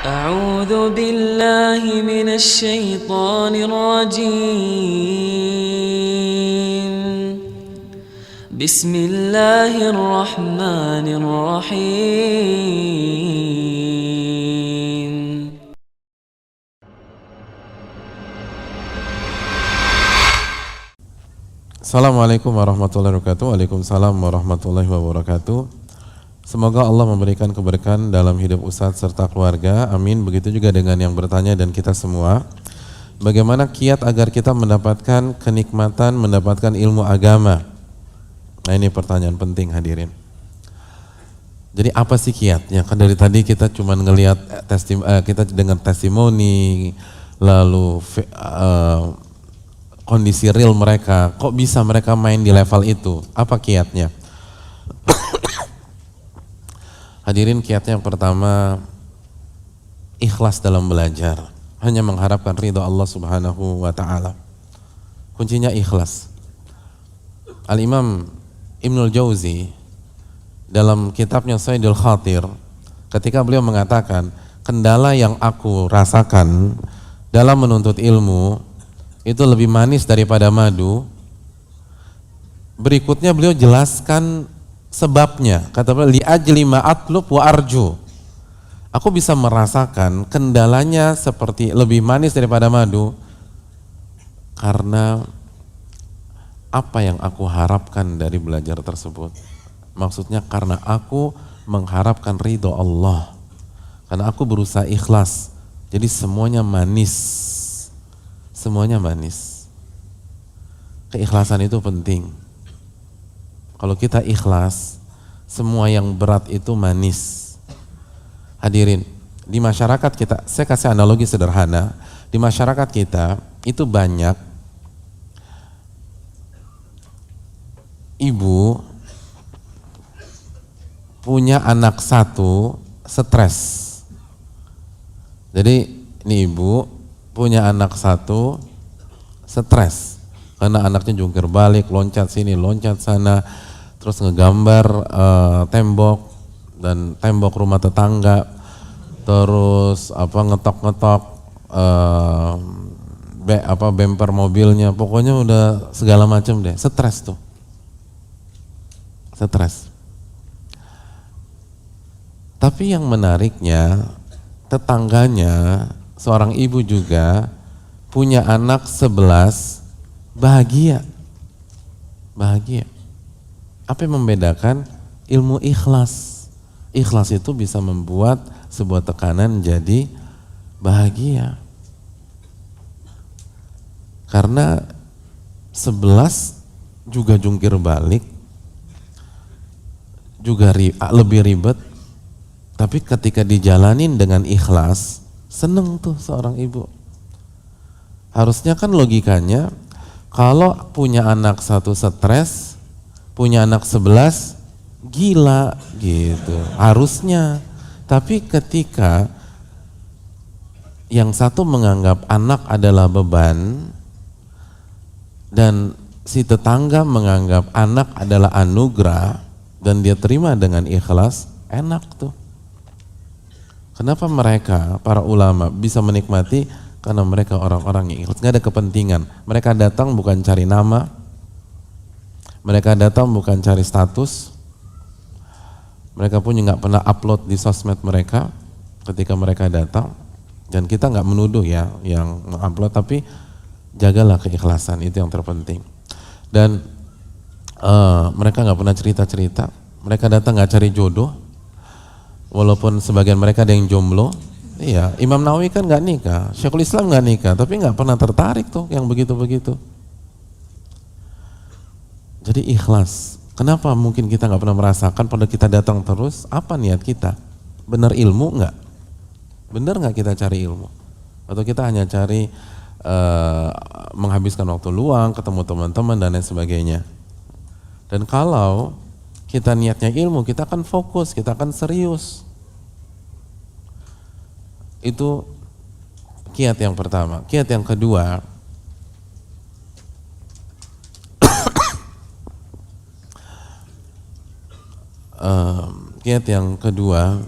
أعوذ بالله من الشيطان الرجيم بسم الله الرحمن الرحيم Assalamualaikum warahmatullahi wabarakatuh. Waalaikumsalam warahmatullahi wabarakatuh. Semoga Allah memberikan keberkahan dalam hidup Ustadz serta keluarga. Amin. Begitu juga dengan yang bertanya dan kita semua. Bagaimana kiat agar kita mendapatkan kenikmatan, mendapatkan ilmu agama? Nah, ini pertanyaan penting hadirin. Jadi apa sih kiatnya? Kan dari tadi kita cuma ngelihat kita dengar testimoni, lalu kondisi real mereka, kok bisa mereka main di level itu? Apa kiatnya? Hadirin, kiatnya yang pertama, ikhlas dalam belajar, hanya mengharapkan ridha Allah Subhanahu wa ta'ala. Kuncinya ikhlas. Al-Imam Ibnul Jauzi dalam kitabnya Saidul Khatir, ketika beliau mengatakan, kendala yang aku rasakan dalam menuntut ilmu itu lebih manis daripada madu. Berikutnya beliau jelaskan sebabnya. Kata beliau, li ajli ma atlub wa arju. Aku bisa merasakan kendalanya seperti lebih manis daripada madu karena apa yang aku harapkan dari belajar tersebut. Maksudnya karena aku mengharapkan ridho Allah. Karena aku berusaha ikhlas. Jadi semuanya manis. Semuanya manis. Keikhlasan itu penting. Kalau kita ikhlas, semua yang berat itu manis. Hadirin, di masyarakat kita, saya kasih analogi sederhana, di masyarakat kita itu banyak ibu punya anak satu stres. Jadi ini ibu punya anak satu stres karena anaknya jungkir balik, loncat sini, loncat sana, terus ngegambar tembok dan tembok rumah tetangga, terus ngetok-ngetok bemper mobilnya, pokoknya udah segala macam deh, stres tuh, stres. Tapi yang menariknya, tetangganya seorang ibu juga punya anak 11, bahagia. Bahagia. Apa yang membedakan? Ilmu ikhlas. Ikhlas itu bisa membuat sebuah tekanan jadi bahagia. Karena 11 juga jungkir balik, juga lebih ribet, tapi ketika dijalanin dengan ikhlas, seneng tuh seorang ibu. Harusnya kan logikanya, kalau punya anak satu stres, punya anak 11 gila gitu, harusnya. Tapi ketika yang satu menganggap anak adalah beban dan si tetangga menganggap anak adalah anugerah dan dia terima dengan ikhlas, enak tuh. Kenapa mereka, para ulama, bisa menikmati? Karena mereka orang-orang yang ikhlas, nggak ada kepentingan. Mereka datang bukan cari nama, mereka datang bukan cari status, mereka pun nggak pernah upload di sosmed mereka ketika mereka datang. Dan kita nggak menuduh ya yang upload, tapi jagalah keikhlasan, itu yang terpenting. Dan mereka nggak pernah cerita-cerita, mereka datang nggak cari jodoh, walaupun sebagian mereka ada yang jomblo. Iya, Imam Nawawi kan nggak nikah, Syekhul Islam nggak nikah, tapi nggak pernah tertarik tuh yang begitu-begitu. Jadi ikhlas. Kenapa mungkin kita nggak pernah merasakan pada kita datang terus? Apa niat kita? Benar ilmu nggak? Benar nggak kita cari ilmu? Atau kita hanya cari menghabiskan waktu luang, ketemu teman-teman dan lain sebagainya? Dan kalau kita niatnya ilmu, kita akan fokus, kita akan serius. Itu kiat yang pertama. Kiat yang kedua, kiat yang kedua,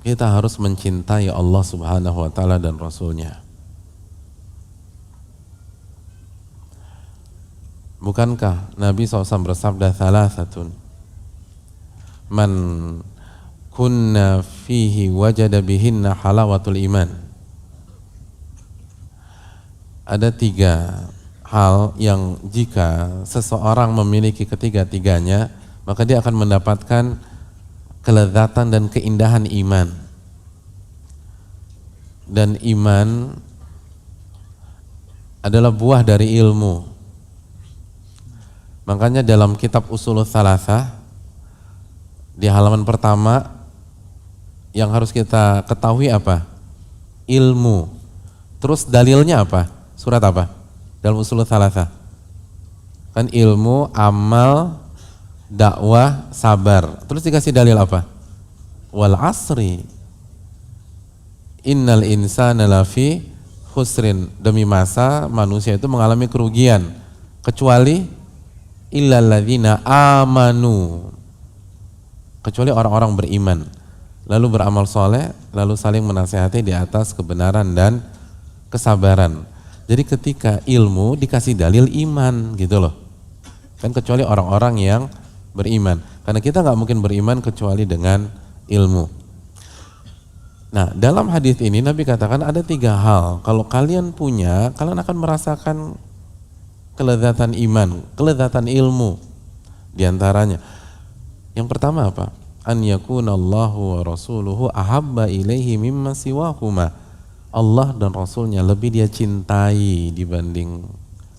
kita harus mencintai Allah Subhanahu wa taala dan Rasulnya. Bukankah Nabi SAW bersabda, thalathatun man kunna fihi wajada bihinna halawatul iman. Ada 3 hal yang jika seseorang memiliki ketiga-tiganya, maka dia akan mendapatkan kelezatan dan keindahan iman. Dan iman adalah buah dari ilmu. Makanya dalam kitab Ushulul Tsalatsah di halaman pertama yang harus kita ketahui apa? Ilmu. Terus dalilnya apa? Surat apa? Dalam Ushulul Tsalatsah. Kan ilmu, amal, dakwah, sabar. Terus dikasih dalil apa? Wal asri innal insana lafi khusrin. Demi masa manusia itu mengalami kerugian kecuali illalladzina amanu, kecuali orang-orang beriman, lalu beramal soleh, lalu saling menasihati di atas kebenaran dan kesabaran. Jadi ketika ilmu dikasih dalil iman gitu loh, kan kecuali orang-orang yang beriman, karena kita nggak mungkin beriman kecuali dengan ilmu. Nah, dalam hadis ini Nabi katakan ada 3 hal, kalau kalian punya, kalian akan merasakan kelezatan iman, kelezatan ilmu. Di antaranya yang pertama apa? An yakunallahu wa rasuluhu ahabba ilaihi mimma siwahuma. Allah dan Rasulnya lebih dia cintai dibanding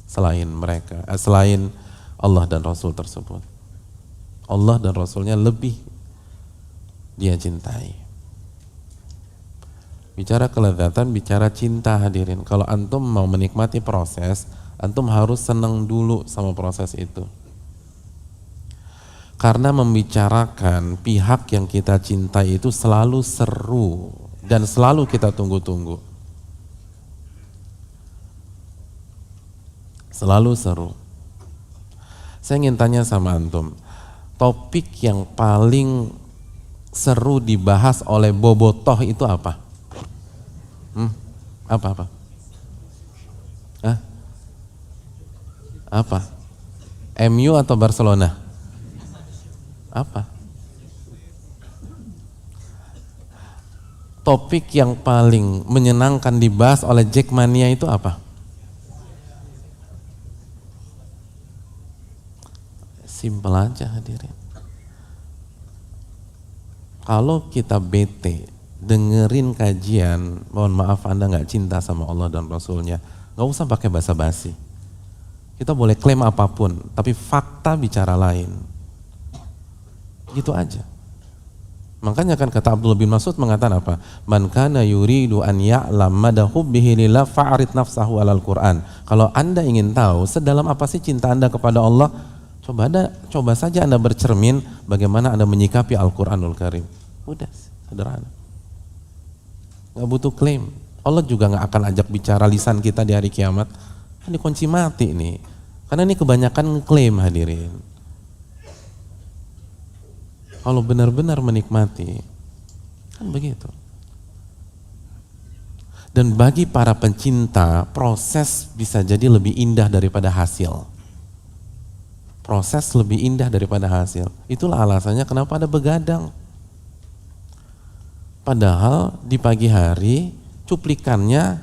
selain mereka, selain Allah dan Rasul tersebut. Allah dan Rasulnya lebih dia cintai. Bicara kelezatan, bicara cinta hadirin. Kalau antum mau menikmati proses, antum harus senang dulu sama proses itu. Karena membicarakan pihak yang kita cintai itu selalu seru dan selalu kita tunggu-tunggu. Selalu seru. Saya ingin tanya sama antum, topik yang paling seru dibahas oleh bobotoh itu apa? Apa? Hah? Apa? MU atau Barcelona? Apa? Topik yang paling menyenangkan dibahas oleh Jackmania itu apa? Simpel aja hadirin. Kalau kita bete dengerin kajian, mohon maaf Anda nggak cinta sama Allah dan Rasulnya, nggak usah pakai basa-basi. Kita boleh klaim apapun, tapi fakta bicara lain. Gitu aja. Makanya kan kata Abdullah bin Mas'ud mengatakan apa? Man kana yuridu an ya'lam mada hubbihi lillah fa'arid nafsahu 'alal Qur'an. Kalau Anda ingin tahu sedalam apa sih cinta Anda kepada Allah, coba saja Anda bercermin bagaimana Anda menyikapi Al-Qur'anul Karim. Udah, sederhana. Nggak butuh klaim. Allah juga nggak akan ajak bicara lisan kita di hari kiamat. Ini kunci mati nih. Karena ini kebanyakan ngeklaim hadirin. Kalau benar-benar menikmati, kan begitu. Dan bagi para pencinta, proses bisa jadi lebih indah daripada hasil. Proses lebih indah daripada hasil. Itulah alasannya kenapa ada begadang. Padahal di pagi hari cuplikannya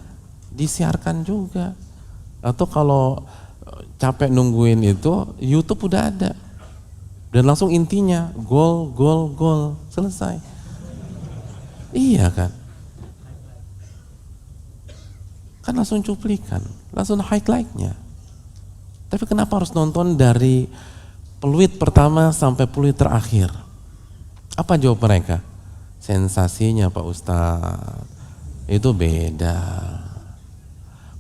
disiarkan juga. Atau kalau capek nungguin itu, YouTube udah ada. Dan langsung intinya, gol, selesai. Iya kan? Kan langsung cuplikan, langsung highlight-nya. Tapi kenapa harus nonton dari peluit pertama sampai peluit terakhir? Apa jawab mereka? Sensasinya Pak Ustadz, itu beda.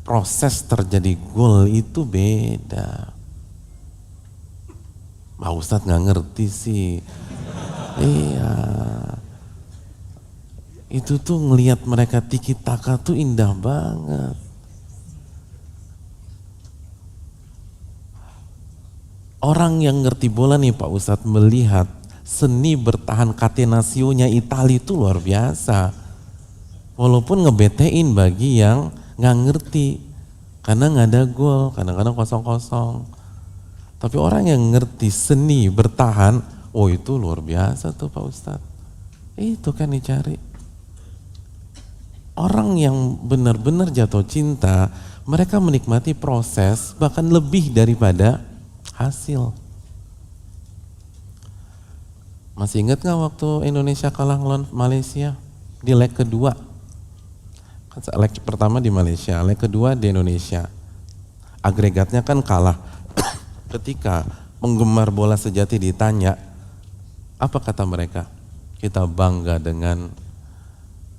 Proses terjadi gol itu beda. Pak Ustadz nggak ngerti sih. Iya. Itu tuh ngelihat mereka tiki taka tuh indah banget. Orang yang ngerti bola nih Pak Ustadz melihat seni bertahan catenaccio-nya Itali itu luar biasa. Walaupun ngebetein bagi yang nggak ngerti, karena nggak ada gol, kadang-kadang kosong-kosong. Tapi orang yang ngerti seni bertahan, oh itu luar biasa tuh Pak Ustadz. Itu kan dicari. Orang yang benar-benar jatuh cinta, mereka menikmati proses bahkan lebih daripada hasil. Masih ingat nggak waktu Indonesia kalah lawan Malaysia di leg kedua? Leg pertama di Malaysia, leg kedua di Indonesia. Agregatnya kan kalah. Ketika penggemar bola sejati ditanya, apa kata mereka? Kita bangga dengan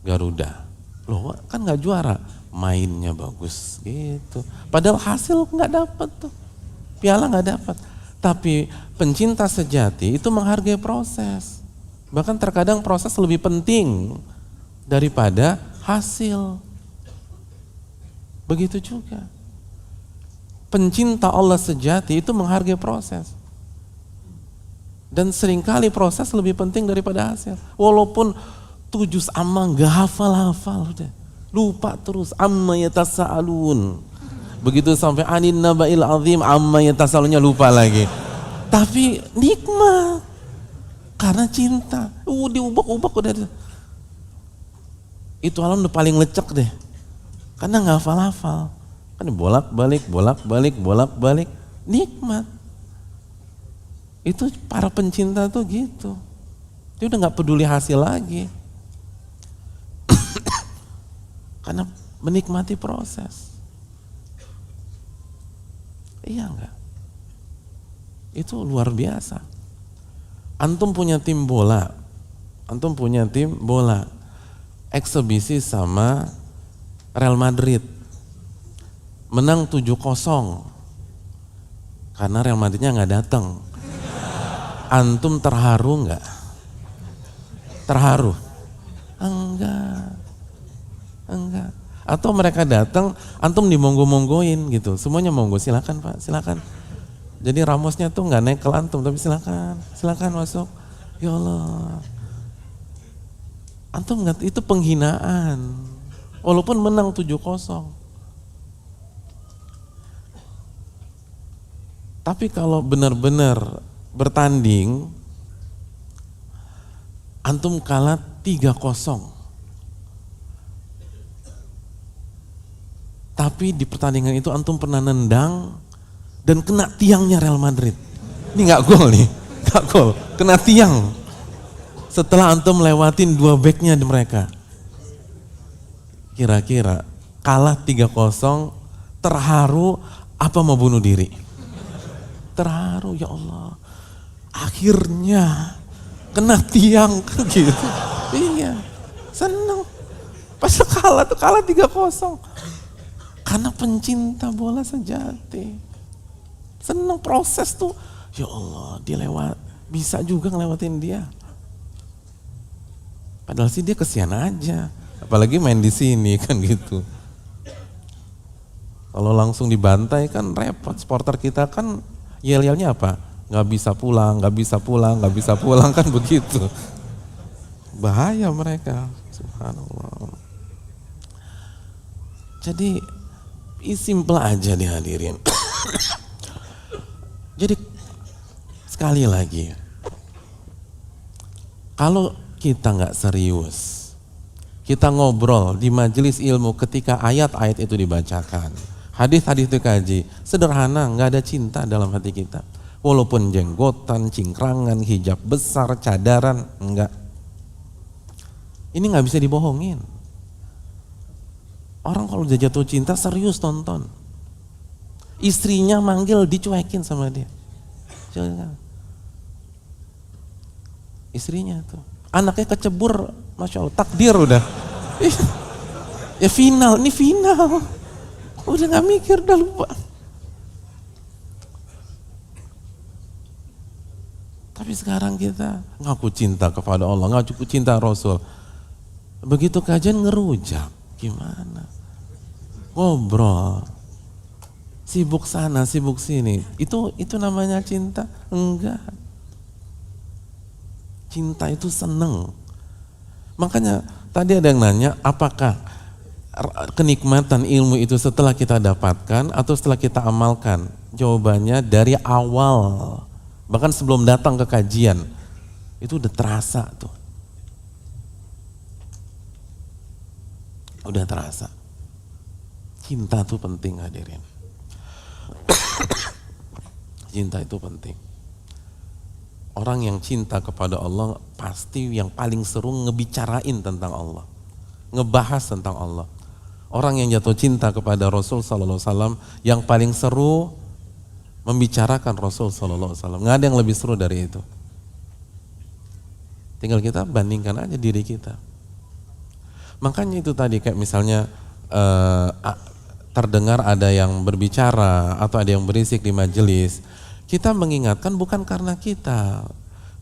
Garuda. Loh kan nggak juara, mainnya bagus gitu. Padahal hasil nggak dapat tuh, piala nggak dapat. Tapi pencinta sejati itu menghargai proses. Bahkan terkadang proses lebih penting daripada hasil. Begitu juga. Pencinta Allah sejati itu menghargai proses. Dan seringkali proses lebih penting daripada hasil. Walaupun 7 juz amma gak hafal-hafal udah. Lupa terus amma yatasaalun. Begitu sampai anin naba'il azim amma yatasaalunnya lupa lagi. Tapi nikmat. Karena cinta. Diubah-ubah udah. Itu alam udah paling lecek deh. Karena gak hafal-hafal. Kan bolak-balik. Nikmat. Itu para pencinta tuh gitu. Dia udah gak peduli hasil lagi. Karena menikmati proses. Iya enggak? Itu luar biasa. Antum punya tim bola. Eksebisi sama Real Madrid. Menang 7-0. Karena Real Madridnya nggak datang. Antum terharu nggak? Terharu? Enggak. Atau mereka datang, antum dimonggo-monggoin gitu. Semuanya monggo, silakan Pak, silakan. Jadi Ramosnya tuh nggak naik ke antum, tapi silakan masuk. Ya Allah. Antum nggak, itu penghinaan. Walaupun menang 7-0. Tapi kalau benar-benar bertanding, antum kalah 3-0. Tapi di pertandingan itu antum pernah nendang dan kena tiangnya Real Madrid. Ini nggak gol nih, nggak gol, kena tiang. Setelah antum lewatin 2 backnya di mereka. Kira-kira kalah 3-0, terharu apa mau bunuh diri? Terharu, ya Allah. Akhirnya kena tiang kan gitu. Iya, seneng. Pas kalah 3-0. Karena pencinta bola sejati. Seneng proses tuh. Ya Allah, dia bisa juga ngelewatin dia. Padahal sih dia kesian aja. Apalagi main di sini kan gitu. Kalau langsung dibantai kan repot. Supporter kita kan yel-yelnya apa? Gak bisa pulang kan begitu. Bahaya mereka. Subhanallah. Jadi simple aja dihadirin. Jadi sekali lagi, kalau kita nggak serius, kita ngobrol di majelis ilmu ketika ayat-ayat itu dibacakan, hadis-hadis dikaji, sederhana, nggak ada cinta dalam hati kita. Walaupun jenggotan, cingkrangan, hijab besar, cadaran, enggak. Ini nggak bisa dibohongin. Orang kalau udah jatuh cinta serius tonton. Istrinya manggil dicuekin sama dia. Istrinya tuh. Anaknya kecebur, Masya Allah, takdir udah. Ya final, ini final. Udah gak mikir, udah lupa. Tapi sekarang kita ngaku cinta kepada Allah, ngaku cinta Rasul. Begitu kajian ngerujak, gimana? Ngobrol, sibuk sana, sibuk sini. Itu namanya cinta? Enggak. Cinta itu seneng. Makanya tadi ada yang nanya, apakah kenikmatan ilmu itu setelah kita dapatkan atau setelah kita amalkan? Jawabannya dari awal, bahkan sebelum datang ke kajian, itu udah terasa tuh. Udah terasa. Cinta itu penting hadirin. Cinta itu penting. Orang yang cinta kepada Allah pasti yang paling seru ngebicarain tentang Allah, ngebahas tentang Allah. Orang yang jatuh cinta kepada Rasul Sallallahu Alaihi Wasallam yang paling seru membicarakan Rasul Sallallahu Alaihi Wasallam. Nggak ada yang lebih seru dari itu. Tinggal kita bandingkan aja diri kita. Makanya itu tadi kayak misalnya terdengar ada yang berbicara atau ada yang berisik di majelis. Kita mengingatkan bukan karena kita,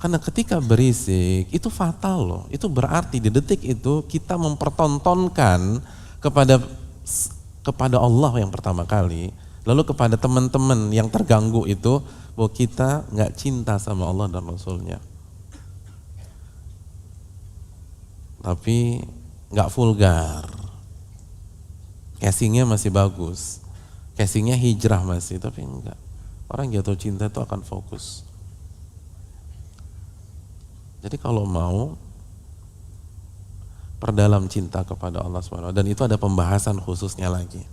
karena ketika berisik itu fatal loh. Itu berarti di detik itu kita mempertontonkan kepada Allah yang pertama kali, lalu kepada teman-teman yang terganggu itu bahwa kita nggak cinta sama Allah dan Rasulnya. Tapi nggak vulgar, casingnya masih bagus, casingnya hijrah masih, tapi enggak. Orang jatuh cinta itu akan fokus. Jadi kalau mau perdalam cinta kepada Allah SWT, dan itu ada pembahasan khususnya lagi.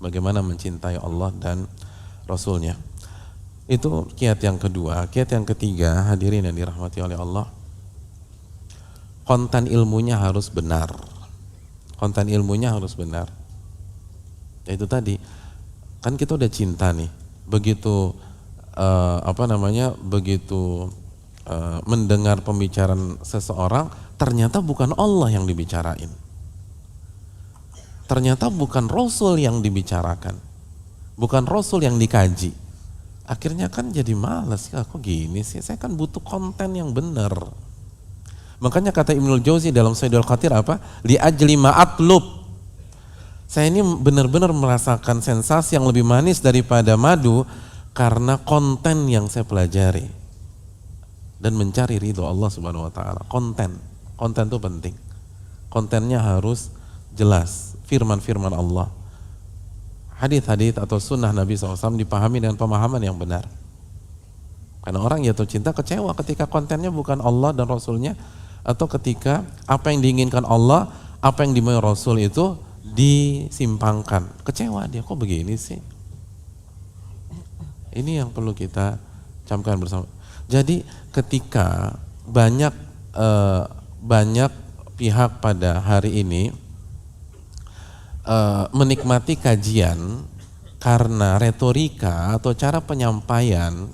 Bagaimana mencintai Allah dan Rasulnya. Itu kiat yang kedua. Kiat yang ketiga, hadirin yang dirahmati oleh Allah, konten ilmunya harus benar. Konten ilmunya harus benar. Ya itu tadi, kan kita udah cinta nih. Begitu begitu mendengar pembicaraan seseorang, ternyata bukan Allah yang dibicarain, ternyata bukan Rasul yang dibicarakan, bukan Rasul yang dikaji. Akhirnya kan jadi malas, kok gini sih, saya kan butuh konten yang benar. Makanya kata Ibnul Jauzi dalam Sayyidul Qatir apa? Li ajli ma'atlub. Saya ini benar-benar merasakan sensasi yang lebih manis daripada madu karena konten yang saya pelajari dan mencari ridho Allah Subhanahu wa taala. Konten itu penting. Kontennya harus jelas, firman-firman Allah. Hadis-hadis atau sunnah Nabi SAW dipahami dengan pemahaman yang benar. Karena orang jatuh cinta kecewa ketika kontennya bukan Allah dan Rasulnya, atau ketika apa yang diinginkan Allah, apa yang dimau Rasul itu disimpangkan. Kecewa dia, kok begini sih? Ini yang perlu kita camkan bersama. Jadi ketika banyak pihak pada hari ini menikmati kajian karena retorika atau cara penyampaian,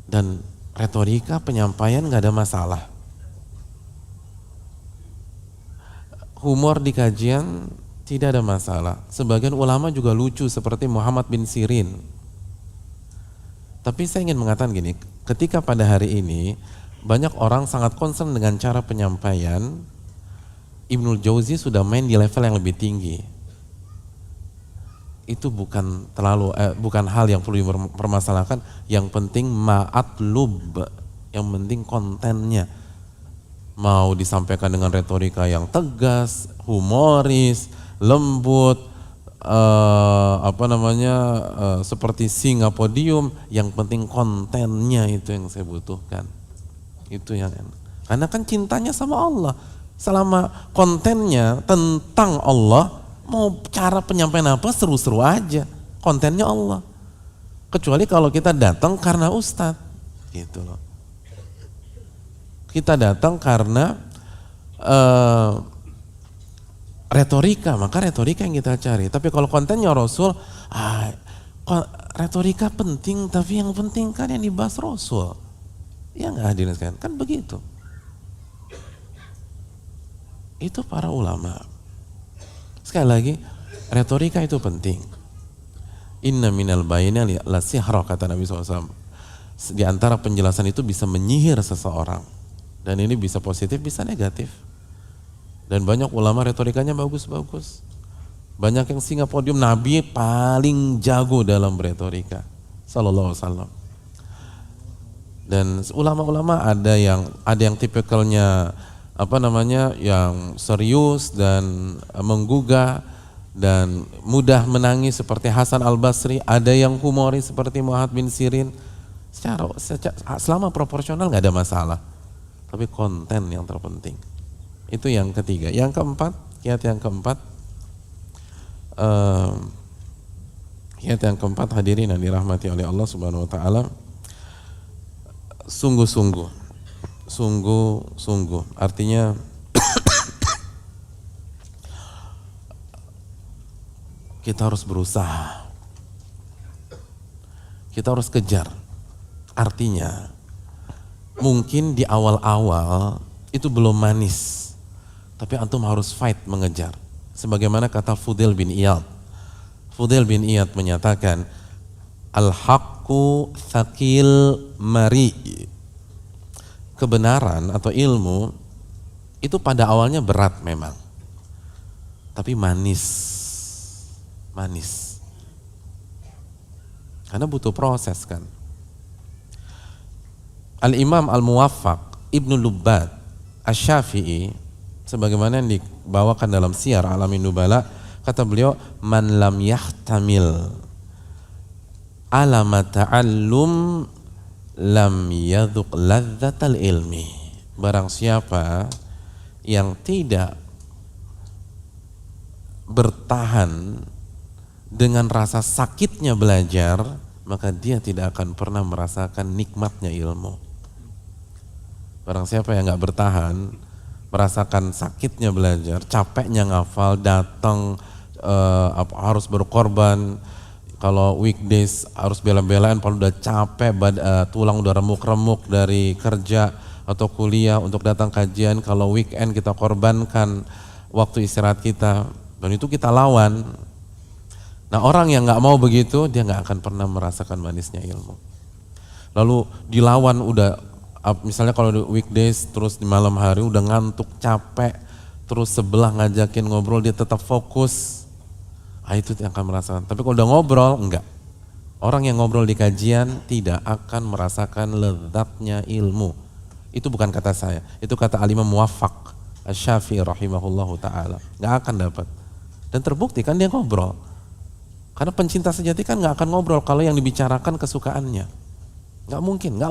dan retorika penyampaian nggak ada masalah. Humor di kajian tidak ada masalah. Sebagian ulama juga lucu seperti Muhammad bin Sirin. Tapi saya ingin mengatakan gini, ketika pada hari ini banyak orang sangat concern dengan cara penyampaian, Ibnul Jauzi sudah main di level yang lebih tinggi. Itu bukan hal yang perlu dipermasalahkan. Yang penting ma'atlub, yang penting kontennya. Mau disampaikan dengan retorika yang tegas, humoris, lembut, seperti singa podium, yang penting kontennya itu yang saya butuhkan. Itu yang enak. Karena kan cintanya sama Allah. Selama kontennya tentang Allah, mau cara penyampaian apa seru-seru aja. Kontennya Allah. Kecuali kalau kita datang karena ustadz, gitu loh. Kita datang karena retorika, maka retorika yang kita cari. Tapi kalau kontennya Rasul, retorika penting, tapi yang penting kan yang dibahas Rasul. Ya nggak hadirin sekalian, kan begitu. Itu para ulama. Sekali lagi, retorika itu penting. Inna minal bayina la sihra, kata Nabi SAW. Di antara penjelasan itu bisa menyihir seseorang. Dan ini bisa positif, bisa negatif. Dan banyak ulama retorikanya bagus-bagus. Banyak yang singa podium, Nabi paling jago dalam retorika. Sallallahu alaihi wasallam. Dan ulama-ulama ada yang tipikalnya yang serius dan menggugah dan mudah menangis seperti Hasan Al-Basri, ada yang humoris seperti Muhammad bin Sirin. Selama proporsional nggak ada masalah, tapi konten yang terpenting. Itu yang ketiga. Yang keempat, kiat yang keempat hadirin yang dirahmati oleh Allah Subhanahu wa taala, sungguh-sungguh, artinya kita harus berusaha, kita harus kejar. Artinya mungkin di awal-awal itu belum manis, tapi antum harus fight mengejar. Sebagaimana kata Fudail bin Iyad menyatakan, al-haqqu thaqil mari. Kebenaran atau ilmu itu pada awalnya berat memang, tapi manis. Karena butuh proses kan. Al-Imam Al-Muwaffaq Ibnu Lubbad Asy-Syafi'i, sebagaimana yang dibawakan dalam Syiar Alamin Nubala, kata beliau, man lam yahtamil alama ta'allum lam yadhuq ladzatal ilmi. Barang siapa yang tidak bertahan dengan rasa sakitnya belajar, maka dia tidak akan pernah merasakan nikmatnya ilmu. Barang siapa yang gak bertahan, merasakan sakitnya belajar, capeknya ngafal, datang harus berkorban. Kalau weekdays harus bela-belain, kalau udah capek, tulang udah remuk-remuk dari kerja atau kuliah untuk datang kajian. Kalau weekend kita korbankan waktu istirahat kita, dan itu kita lawan. Nah, orang yang nggak mau begitu, dia nggak akan pernah merasakan manisnya ilmu. Lalu dilawan udah, misalnya kalau di weekdays terus di malam hari udah ngantuk, capek, terus sebelah ngajakin ngobrol dia tetap fokus. Itu yang akan merasakan. Tapi kalau udah ngobrol, enggak. Orang yang ngobrol di kajian tidak akan merasakan lezatnya ilmu. Itu bukan kata saya, itu kata Al-Imam Muwaffaq Asy-Syafi'i rahimahullahu ta'ala. Enggak akan dapat. Dan terbukti kan dia ngobrol. Karena pencinta sejati kan enggak akan ngobrol kalau yang dibicarakan kesukaannya. Enggak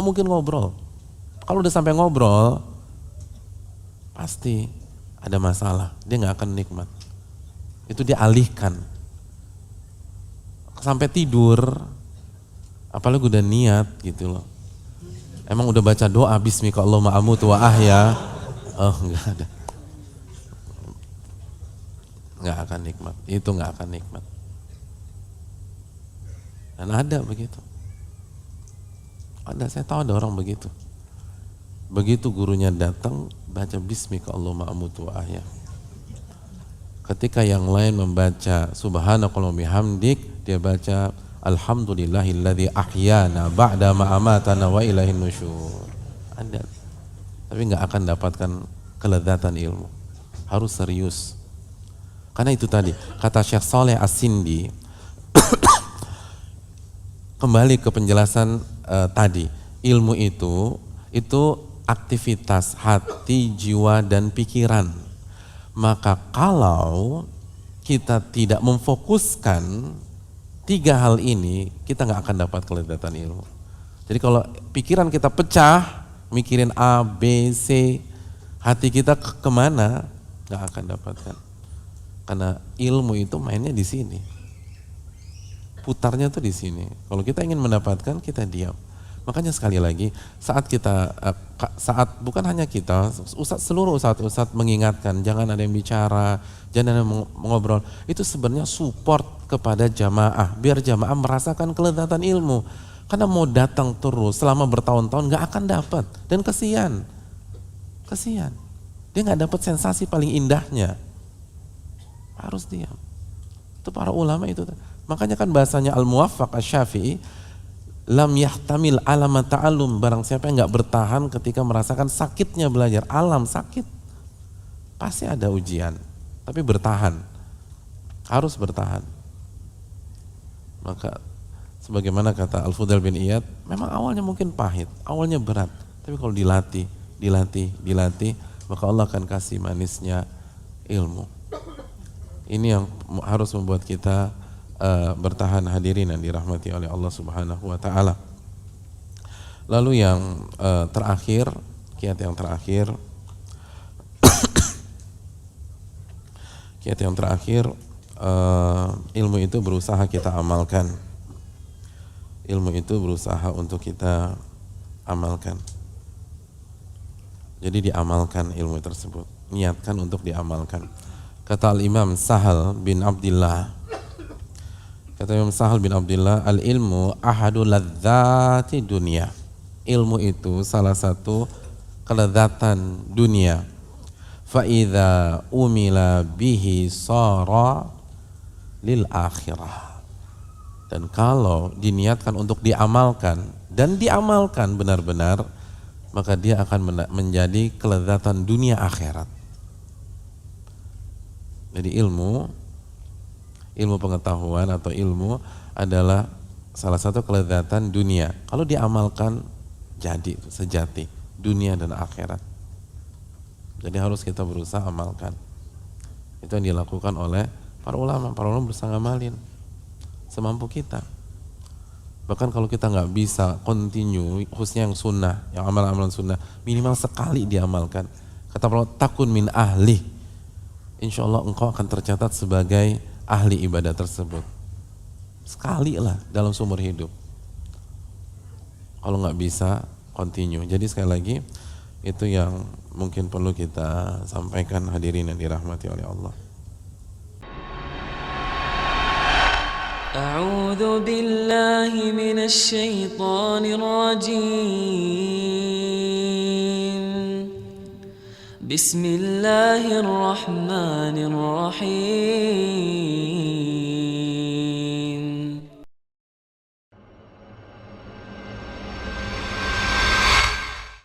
mungkin ngobrol. Kalau udah sampai ngobrol, pasti ada masalah. Dia enggak akan nikmat. Itu dia alihkan. Sampai tidur, apalagi udah niat gitu loh. Emang udah baca doa bismika Allahumma amutu wa ahya? Oh, enggak ada. Enggak akan nikmat. Itu enggak akan nikmat. Dan ada begitu. Ada, saya tahu ada orang begitu. Begitu gurunya datang, baca bismika Allahumma amutu wa ahya. Ketika yang lain membaca subhanakallahumma bihamdik, dia baca alhamdulillahilladzi ahyana ba'da ma amatana wa ilaihin nusyur. Ada. Tapi enggak akan dapatkan kelezatan ilmu. Harus serius. Karena itu tadi kata Syekh Saleh As-Sindi kembali ke penjelasan tadi, ilmu itu aktivitas hati, jiwa dan pikiran. Maka kalau kita tidak memfokuskan tiga hal ini, kita nggak akan dapat kelezatan ilmu. Jadi kalau pikiran kita pecah, mikirin A, B, C, hati kita kemana, nggak akan dapatkan. Karena ilmu itu mainnya di sini, putarnya tuh di sini. Kalau kita ingin mendapatkan, kita diam. Makanya sekali lagi, saat bukan hanya kita, seluruh ustadz mengingatkan, jangan ada yang bicara, jangan ada yang mengobrol. Itu sebenarnya support kepada jamaah, biar jamaah merasakan kelezatan ilmu. Karena mau datang terus selama bertahun-tahun nggak akan dapat, dan kesian. Dia nggak dapat sensasi paling indahnya. Harus diam. Itu para ulama itu. Makanya kan bahasanya Al-Muwaffaq Asy-Syafi'i, lam yahtamil alama ta'allum, barang siapa yang nggak bertahan ketika merasakan sakitnya belajar. Alam sakit, pasti ada ujian, tapi bertahan, harus bertahan. Maka Sebagaimana kata Al-Fudail bin Iyad, memang awalnya mungkin pahit, awalnya berat, tapi kalau dilatih, maka Allah akan kasih manisnya ilmu. Ini yang harus membuat kita bertahan, hadirin yang dirahmati oleh Allah Subhanahu wa taala. Lalu yang terakhir, kiat yang terakhir ilmu itu berusaha kita amalkan. Ilmu itu berusaha untuk kita amalkan. Jadi diamalkan ilmu tersebut, niatkan untuk diamalkan. Kata Al-Imam Sahal bin Abdillah, al-ilmu ahadu ladzati dunia. Ilmu itu salah satu kelezatan dunia. Fa idza umila bihi sara lil akhirah. Dan kalau diniatkan untuk diamalkan dan diamalkan benar-benar, maka dia akan menjadi kelezatan dunia akhirat. Jadi ilmu pengetahuan atau ilmu adalah salah satu kelezatan dunia. Kalau diamalkan jadi sejati dunia dan akhirat. Jadi harus kita berusaha amalkan. Itu yang dilakukan oleh para ulama berusaha ngamalin semampu kita. Bahkan kalau kita nggak bisa continue, khususnya yang sunnah, yang amalan-amalan sunnah, minimal sekali diamalkan. Kata Allah, takun min ahli. Insya Allah engkau akan tercatat sebagai ahli ibadah tersebut. Sekali lah dalam seumur hidup. Kalau nggak bisa, continue. Jadi sekali lagi, itu yang mungkin perlu kita sampaikan, hadirin yang dirahmati oleh Allah. أعوذ بالله من الشيطان الرجيم بسم الله الرحمن الرحيم